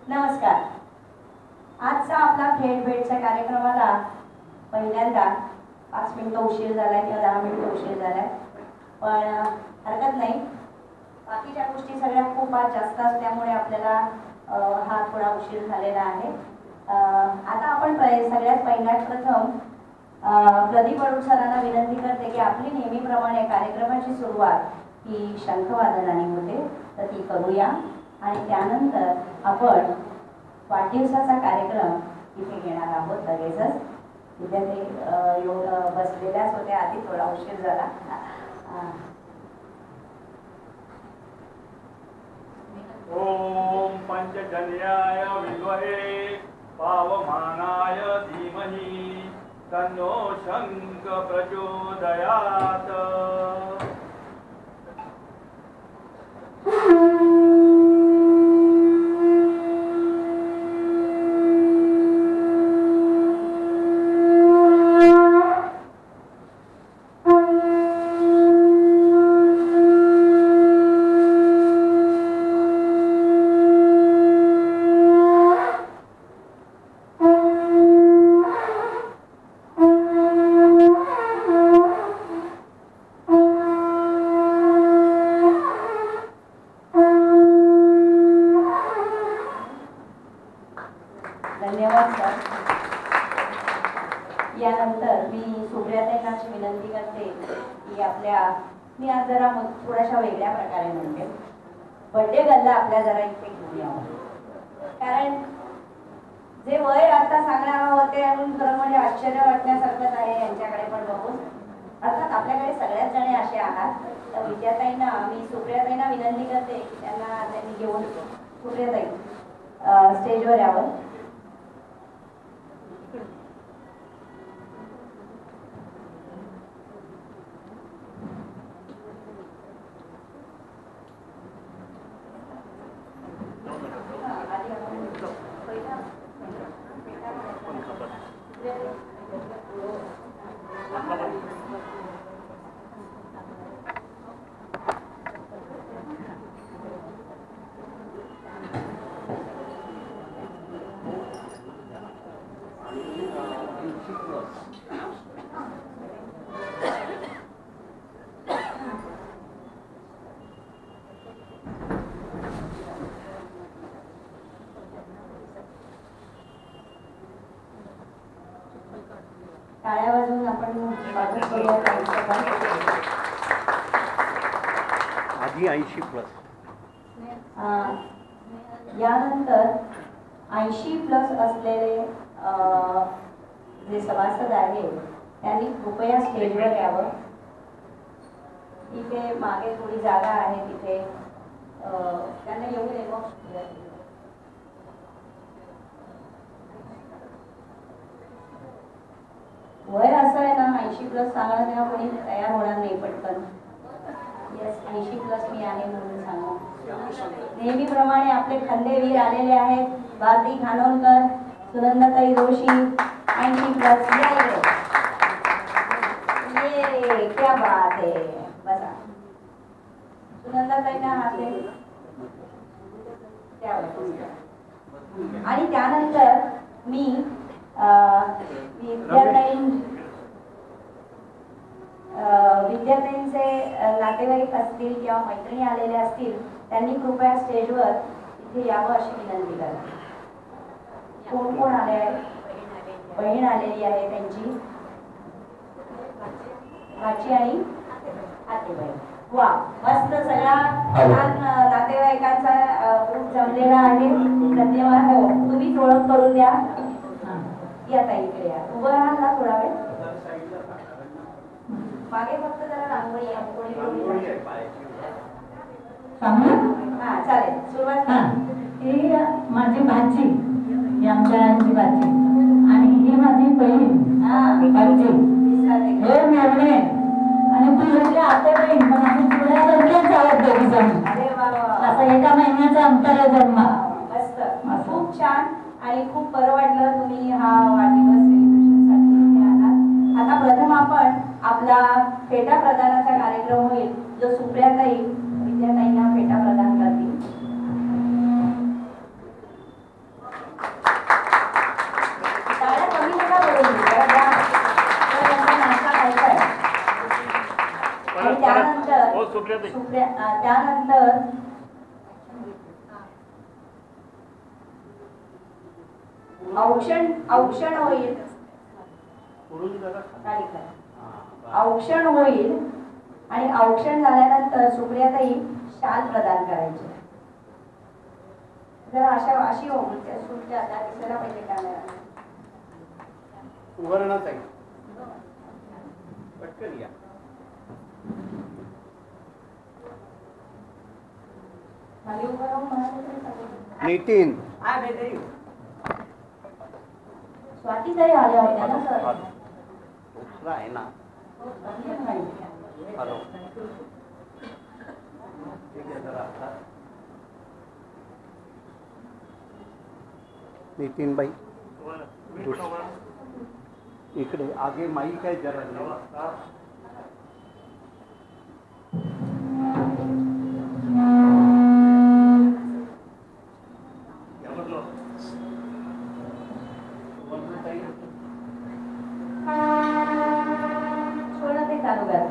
नमस्कार. आजचा आपला थेट भेटच्या कार्यक्रमाला पहिल्यांदा 5 मिनिटं उशीर झालाय किंवा 10 मिनिटं उशीर झालाय, पण हरकत नाही. बाकीच्या गोष्टी सगळ्या खूप आज जास्त असल्यामुळे आपल्याला हा थोडा उशीर झालेला आहे. आता आपण सगळ्यात पहिल्यात प्रथम प्रदीप अडूळ सरांना विनंती करते की आपली नेहमीप्रमाणे कार्यक्रमाची सुरुवात ही शंखवादनाने होते, तर ती करूया. आणि त्यानंतर आपण वाढदिवसाचा कार्यक्रम इथे घेणार आहोत. लगेचच तिथे ते येऊन बसलेल्याच होत्या, आधी थोडा उशीर झाला. ओम पंचजन्याय विद्महे पावमानाय धीमहि तन्नो शंख प्रचोदयात्. धन्यवाद सर. यानंतर मी सुप्रियाताईंनाची विनंती करते की मी आज जरा थोड्याशा वेगळ्या प्रकारे म्हणते, बर्थडे गल्ला आपल्या जरा इथे घेऊन यावं. कारण जे वय आता सांगणार होते खरं म्हणजे आश्चर्य वाटण्यासारखंच आहे यांच्याकडे पण बघून. अर्थात आपल्याकडे सगळ्याच जणे असे आहात. तर मी सुप्रियाताईंना विनंती करते की त्यांनी घेऊन सुप्रियाताई स्टेजवर यावं. टाळ्या वाजवून आपण स्वागत करूया. आधी 80+. यानंतर 80+ असलेले जे सभासद आहेत त्यांनी कृपया स्टेजवर यावं. इथे मागे थोडी जागा आहे, तिथे त्यांना येऊ दे. वय असं आहे ना, 80+ सांगणं तेव्हा कोणी तयार होणार नाही पटकन. येस, 80+ मी आहे म्हणून सांगा. नेहमीप्रमाणे आपले खंदेवीर आलेले आहेत. भारती खानोलकर, सुनंदाताई जोशी, 80+. ये क्या बात है. बसा. सुनंदाताईंना हाते. आणि त्यानंतर मी विद्यार्थ्यांचे नातेवाईक असतील किंवा मैत्रिणी आलेले असतील त्यांनी कृपया स्टेजवर इथे यावं अशी विनंती करा. कोण कोण आले आहे? बहीण आलेली आहे, त्यांची भाची आणि आतेबाई. वा, मस्त. सगळा छान नातेवाईकांचा ग्रुप जमलेला आहे. धन्यवाद. हो, तुम्हीच ओळख करून द्या. या ताई इकडे या. उभं राहाल ना थोडा वेळ? मागे फक्त जरा रांगोळी हा चालेल. सुरुवात. ही माझी भाची, ही आमच्या भाची, आणि ही माझी बहीण भाची. हे मेवणे आणि तू म्हणजे आते बहीण, पण आम्ही चुड्यासारखेच आहोत दोघी जण. असं एका महिन्याचा अंतर आहे जन्म. मस्त. खूप छान आणि खूप बरं वाटलं तुम्ही हा वाढदिवस सेलिब्रेशनसाठी इथे आलात. आता प्रथम आपण आपला फेटा प्रदानाचा कार्यक्रम होईल, जो सुप्रियाताई विद्याताईंना फेटा प्रदान करतील. त्यानंतर औक्षण होईल. औक्षण होईल आणि औक्षण झाल्यानंतर सुप्रियाताई शाल प्रदान करायचे. जर अशी सुटल्या त्या दिसायला पाहिजे कॅमेरा. सुवर्णाच आहे. पटकन या. खाली उभं राहून म्हणाले तरी चालेल. नितीन स्वातीताई आल्या होत्या ना सर. दुसरा आहे ना. हॅलो. ठीक आहे जरा आता. नितीन बाई इकडे आगे माईक आहे जरा. सोडा ते चालू करा.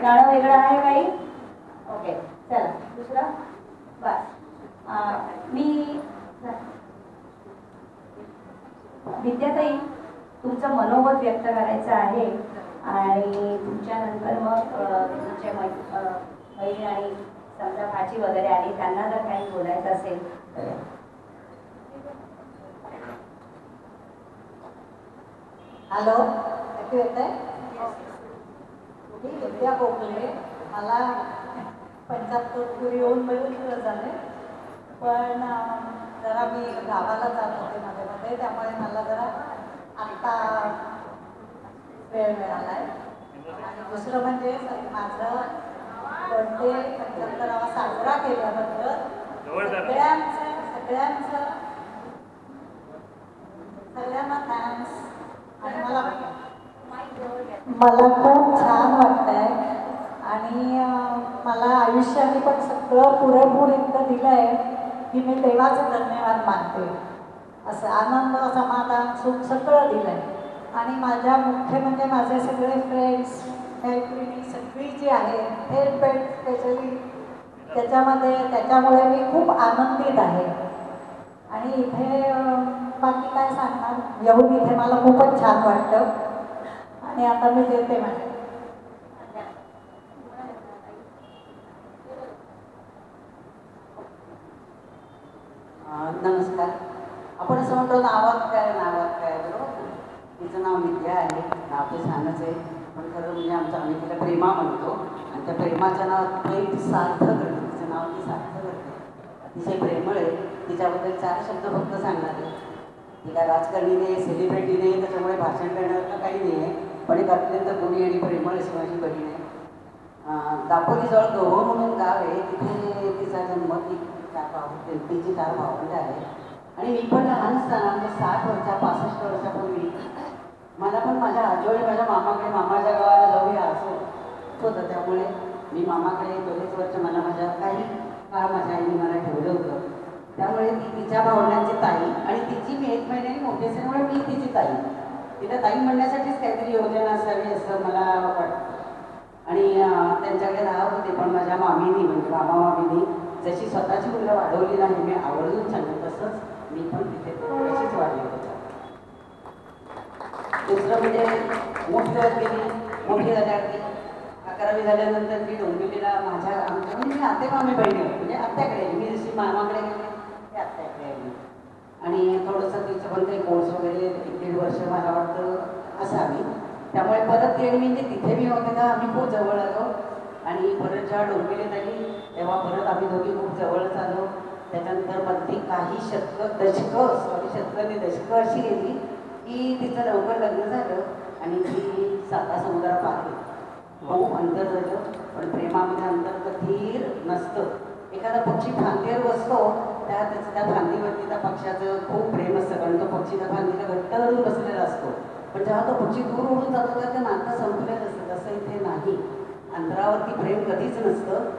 गाणं वेगळं आहे काही? ओके चला दुसरं. बस मी विद्याताई तुमचं मनोगत व्यक्त करायचं आहे आणि तुमच्यानंतर मग तुमच्या बहीण आणि समजा भाची वगैरे आली त्यांना जर काही बोलायचं असेल तर. हॅलो ऐकू येत आहे? मी विद्या गोखले. मला 75 पूर्वी येऊन बरेच झाले पण जरा मी गावाला जात होते मध्ये मध्ये त्यामुळे मला जरा आत्ता वेळ मिळाला आहे. आणि दुसरं म्हणजे माझं बर्थडे 75वा साजरा केल्याबद्दल सगळ्यांना थँक्स. आणि मला खूप छान वाटतंय आणि मला आयुष्याने पण सगळं पुरेपूर इतकं दिलं आहे की मी देवाचं धन्यवाद मानते. असं आनंद समाधान सुख सगळं दिलं आहे. आणि माझ्या मुख्य म्हणजे माझे सगळे फ्रेंड्स मैत्रिणी सगळी जी आहे हेल्प स्पेशली त्याच्यामुळे मी खूप आनंदित आहे. आणि इथे बाकी काय सांगणार, येऊन इथे मला खूपच छान वाटतं आणि आता मी देते माझ्या. नमस्कार. आपण असं म्हणतो नावात काय बरोबर. तिचं नाव विद्या आहे, नाव ते छानच आहे, पण खरं म्हणजे आम्ही तिला प्रेमा म्हणतो आणि त्या प्रेमाच्या नावात प्रेम सार्थ करते, तिचं नाव ती सार्थ करते. अतिशय प्रेमळ आहे. तिच्याबद्दल 4 शब्द फक्त सांगणार आहे. ती काय राजकारणी नाही, सेलिब्रिटी नाही, त्याच्यामुळे भाषण करण्याचं काही नाही आहे, पण एक अत्यंत गुणी आणि प्रेमळ अशी माझी बहीण आहे. दापोलीजवळ गव्ह म्हणून गाव आहे, तिथे तिचा जन्म. तिची 4 भावंड आहे आणि मी पण लहान असताना म्हणजे 65 वर्षापूर्वी मला पण माझ्या आजोळी माझ्या मामाकडे, मामाच्या गावाला जाऊया असं होतं. त्यामुळे मी मामाकडे बरेच वर्ष मला माझ्या काही काळ माझ्या आईने मला ठेवलं होतं. त्यामुळे ती तिच्या भावंडांची ताई आणि तिची मी 1 महिन्याने मोठी असल्यामुळे मी तिची ताई. तिला ताई म्हणण्यासाठीच काहीतरी योजना असावी असं मला वाटतं. आणि त्यांच्याकडे राहत होते, पण माझ्या मामीनी म्हणजे मामा मामीनी जशी स्वतःची मुलं वाढवली नाही, मी आवर्जून सांगेन तसंच मी पण तिथे तशीच वाढली होती. दुसरं म्हणजे मोठी झाल्यावरती 11वी झाल्यानंतर ती डोंबिवलीला आमच्या म्हणजे मी आत्ते मामी बहिणी म्हणजे आत्याकडे मी जशी मामाकडे गेले ते आत्याकडे आली. आणि थोडंसं तिचं पण काही कोर्स वगैरे 1-1.5 वर्ष मला वाटतं असावी. त्यामुळे परत ती आणि म्हणजे तिथे मी होते का आम्ही खूप जवळ आलो आणि परत जेव्हा डोंबिवलीत आली तेव्हा परत आम्ही दोघी खूप जवळच आलो. त्याच्यानंतर मधली काही दशकं अशी गेली की तिचं लवकर लग्न झालं आणि ती 7 समुद्रा पार गेली. खूप अंतर झालं, पण प्रेमामध्ये अंतर कधीर नसतं. एखादा पक्षी फांदीवर बसतो त्या फांदीवरती त्या पक्षाचं खूप प्रेम असतं, कारण तो पक्षी त्या फांदीला घट्ट धरून बसलेला असतो. पण जेव्हा तो पक्षी दूर उडून जातो तर ते नातं संपलेलं असतं. तसं इथे नाही, अंतरावरती प्रेम कधीच नसतं.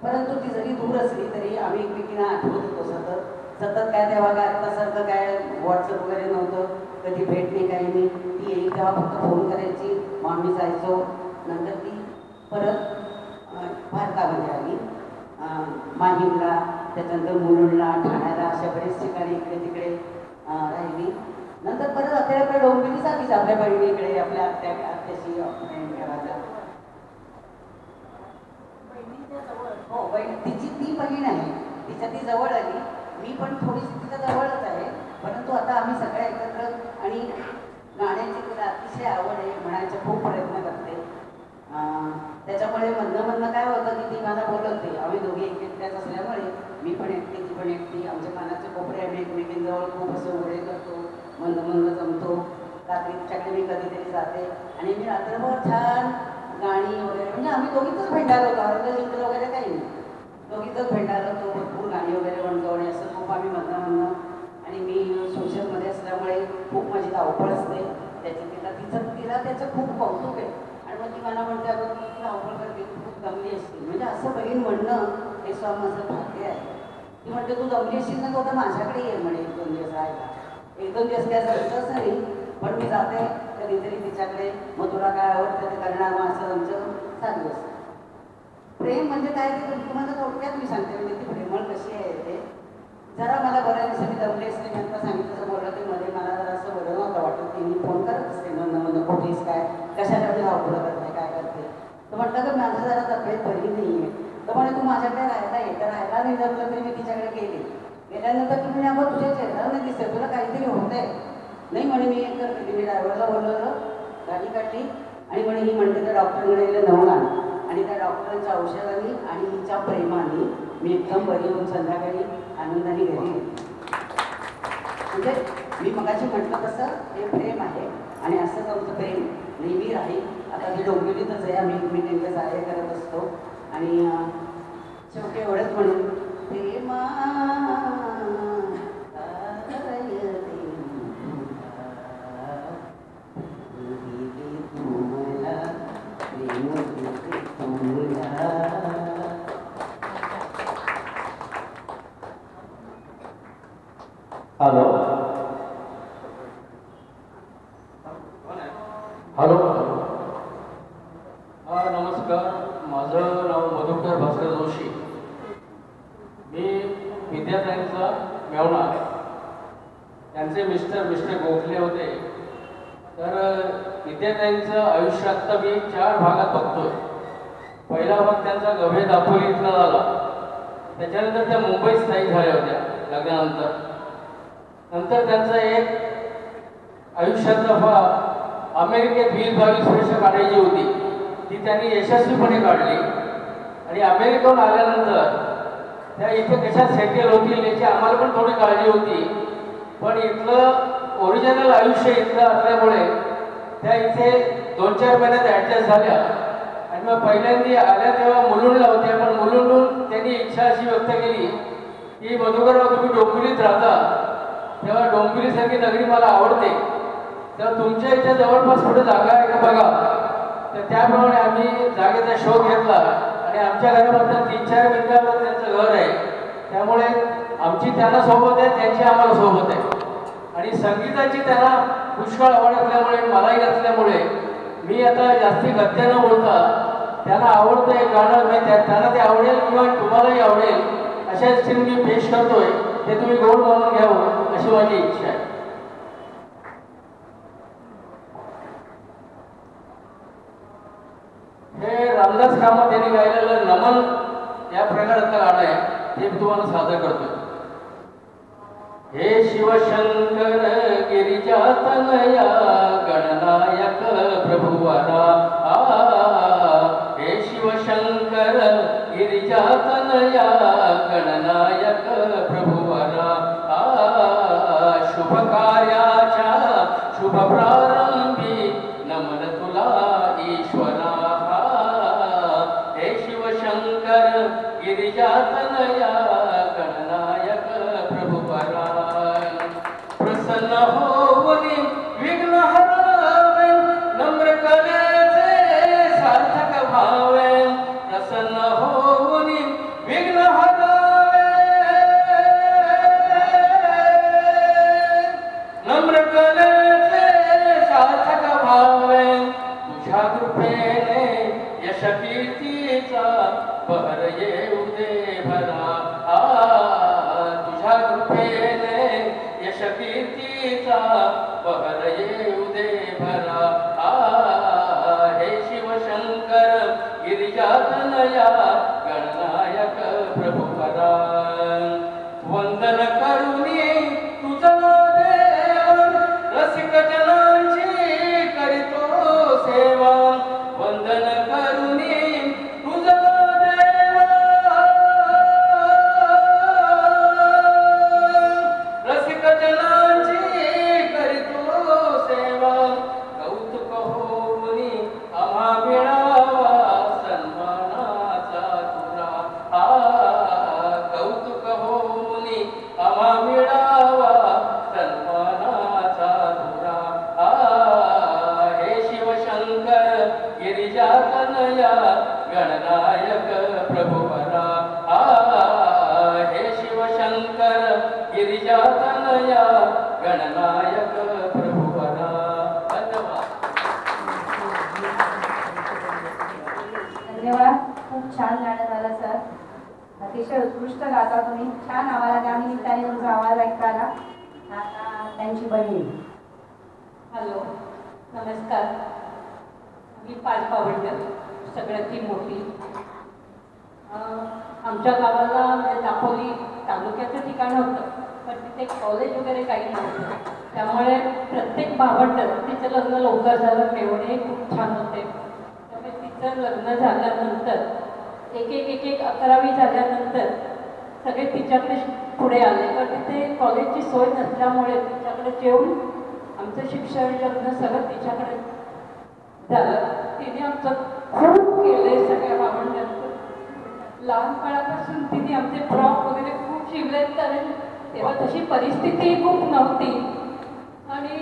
परंतु ती जरी दूर असली तरी आम्ही एकमेकींना आठवत होतो सतत काय. तेव्हा काय आत्तासारखं काय व्हॉट्सअप वगैरे नव्हतं, कधी भेट नाही काही नाही. ती येईल तेव्हा फक्त फोन करायची, मग आम्ही जायचो. नंतर ती परत भारतामध्ये आली, माहीमला, त्याच्यानंतर मुलुंडला, ठाण्याला, अशा बरेच ठिकाणी इकडे तिकडे राहिली. नंतर परत आपल्याकडे डोंबिवली आलीच आपल्या बहिणीकडे, आपल्या आत्याशी घराच्या हो बहीण. तिची ती बहीण आहे, तिच्या ती जवळ आली. मी पण थोडीशी तिच्या जवळच आहे, परंतु आता आम्ही सगळ्या एकत्र. आणि गाण्याची तिला अतिशय आवड आहे, म्हणायचा खूप प्रयत्न करते. त्याच्यामुळे म्हणणं काय होतं की ती मला बोलवते. आम्ही दोघी एकट्याच असल्यामुळे मी पण एकटी, ती पण एकटी. आमच्या कानाचे कोपरे आम्ही एकमेकींजवळ खूप असं उघडे करतो, मंद जमतो. रात्री तिच्याकडे मी कधीतरी जाते आणि मी रात्रभर छान गाणी वगैरे, म्हणजे आम्ही दोघीतच भेंडार होतो, अर्धचित्र वगैरे काही नाही, दोघीतच भेंडार होतो. भरपूर गाणी वगैरे म्हणतो आणि असं खूप आम्ही म्हणणं. आणि मी सोशलमध्ये असल्यामुळे खूप माझी धावपळ असते त्याची. तिला त्याचं खूप कौतुक आहे. आणि मग ती मला म्हणते अगं ती धावपळ करते, खूप दमली असते. म्हणजे असं बहीण म्हणणं हे स्वामी असं भाग्य आहे. ती म्हणते तू दमली असशील ना, तर माझ्याकडे ये म्हणे 1-2 दिवस राहायला. 1-2 दिवस काय जायचंच नाही, पण मी जाते कधीतरी तिच्याकडे. मग तुला काय आवडतं ते करणार, मग असं आमचं चालू असतं. प्रेम म्हणजे काय ते तुम्हाला थोडक्यात मी सांगते, म्हणजे ती प्रेमळ कशी आहे ते. जरा मला बऱ्या दिवसांनी दमले असते, मी आता सांगितलं बोललं ते मध्ये मला जरा असं बरं नव्हतं वाटत की मी फोन करत असते म्हणणं कुठेच काय कशाला मी धावपळ करते काय करते. तर म्हटलं तर माझं जरा तब्येत बरी नाही आहे, तर म्हणे तू माझ्याकडे राहायला ये. तर राहायला नाही जमलं तरी मी तिच्याकडे गेले. गेल्यानंतर ती म्हणे अगं तुझ्या चेहरा नाही दिसत, तुला काहीतरी होतंय. नाही म्हणे मी एक करते, मी ड्रायव्हरला बोलवलं, गाडी काढली आणि म्हणे ही म्हणते त्या डॉक्टरकडे गेलं 9 आणि त्या डॉक्टरांच्या औषधांनी आणि हिच्या प्रेमाने मी एकदम बरी होऊन संध्याकाळी आनंदाने घरी गेली. म्हणजे मी मगाशी म्हटलं तसं हे प्रेम आहे आणि असंच आमचं प्रेम नेहमी राहील. आता ही डोंबिवलीतच आहे, आम्ही एकमेकांच्या सहाय्य करत असतो. आणि शेवटी एवढंच म्हणून प्रेमा हॅलो हॅलो नमस्कार. माझं नाव मधुकर भास्कर जोशी. मी विद्याताईंचा मेवणा त्यांचे मिस्टर गोखले होते. तर विद्यार्थ्यांचं आयुष्य आत्ता मी 4 भागात बघतोय. पहिला भाग त्यांचा गव्हे दापोली इथला झाला. त्याच्यानंतर त्या मुंबईत स्थायिक झाल्या होत्या लग्नानंतर. नंतर त्यांचा एक आयुष्याचा भाग अमेरिकेत 20-22 वर्ष काढायची होती, ती त्यांनी यशस्वीपणे काढली. आणि अमेरिकेहून आल्यानंतर त्या इथे कशा सेटल होतील याची आम्हाला पण थोडी काळजी होती. पण इथलं ओरिजिनल आयुष्य इथलं असल्यामुळे त्या इथे 2-4 महिन्यात ॲडजस्ट झाल्या. आणि मग पहिल्यांदा आल्या तेव्हा मुलुंडला होत्या. पण मुलुंडहून त्यांनी इच्छा अशी व्यक्त केली की मधुकरराव तुम्ही डोंबिवलीत राहता, तेव्हा डोंबिवलीसारखी नगरी मला आवडते, तेव्हा तुमच्या इथे जवळपास कुठे जागा आहे का बघा. तर त्याप्रमाणे आम्ही जागेचा शोध घेतला आणि आमच्या घराबद्दल 3-4 मिनिटावर त्यांचं घर आहे. त्यामुळे आमची त्यांना सोबत आहे, त्यांची आम्हाला सोबत आहे. आणि संगीताची त्यांना पुष्कळ आवड असल्यामुळे मलाही असल्यामुळे मी आता जास्ती गद्य न बोलता त्यांना आवडतं एक गाणं त्यांना ते आवडेल किंवा तुम्हालाही आवडेल अशा दृष्टीने मी पेश करतोय. ते तुम्ही गोड म्हणून घ्यावं अशी माझी इच्छा आहे. हे रामदास कामत यांनी गायलेलं नमन या प्रकारातलं गाणं आहे, ते मी तुम्हाला सादर करतोय. हे शिवशंकर गिरिजा तनया गणनायक प्रभुवरा. हे शिवशंकर गिरिजा तनया गणनायक प्रभुवरा. शुभ कार्याच्या शुभ प्रारंभी नमन तुला ईश्वरा. हे शिवशंकर गिरिजा तनया गणनायक प्रभुवरा. प्रसन्न होऊनी विघ्न हरावे नम्र कलेचे सार्थक भावे. प्रसन्न होऊनी विघ्न हरावे नम्र कलेचे सार्थक भावे. तुझ्या कृपेने यश कीर्तीचा बहर येऊ दे भरा. तुझ्या कृपेने यश कीर्तीचा बहर येऊ दे भरा. हे शिवशंकर गिरिजा तनया गणनायक प्रभुवरा. वंदन करुणी तुझं देव रसिक जनांची करीतो सेवा. वंदन करुणी तुझं देव रसिक जनांची करीतो सेवा. कौतुक होऊनी आम्हा मिळावा सन्मानाचा तुरा. कौतुक होऊनी आम्हा मिळावा सन्मानाचा तुरा. हे शिवशंकर गिरिजा तनया गणनायक प्रभुवरा. हे शिवशंकर गिरिजा तनया गणनायक प्रभुवरा. धन्यवाद. धन्यवाद. खूप छान गाणं झालं सर. अतिशय उत्कृष्ट गाता तुम्ही. छान आम्हाला त्यानिमित्ताने तुमचा आवाज ऐकता आला. आता त्यांची बहीण. हॅलो, नमस्कार. मी 5 भावंडं, सगळ्यात मोठी. आमच्या गावाला म्हणजे दापोली तालुक्याचं ठिकाण होतं, पण तिथे कॉलेज वगैरे काही नव्हतं. त्यामुळे प्रत्येक भावंड तिचं लग्न लवकर झालं, मेवणे खूप छान होते. त्यामुळे तिचं लग्न झाल्यानंतर एक 11वी झाल्यानंतर सगळे तिच्याकडे पुढे आले. पण तिथे कॉलेजची सोय नसल्यामुळे तिच्याकडे जेवून आमचं शिक्षण लग्न सगळं तिच्याकडे झालं. तिने आमचं खूप केलंय सगळ्या भावंडांचं. लहानपणापासून तिने आमचे फ्रॉक वगैरे खूप शिवलेत, कारण तेव्हा तशी परिस्थिती खूप नव्हती. आणि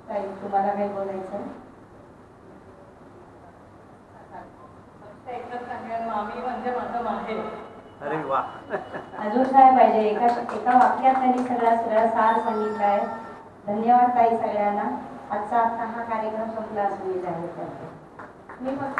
ताई, तुम्हाला काही बोलायचं? एकच सांगेन, मामी म्हणजे माझं माहेर. अरे वा. अजून काय पाहिजे? एका वाक्यात त्यांनी सगळा सार सांगितला आहे. धन्यवाद ताई सगळ्यांना. आजचा आता हा कार्यक्रम संपला असं मी जाहीर करते. मी फक्त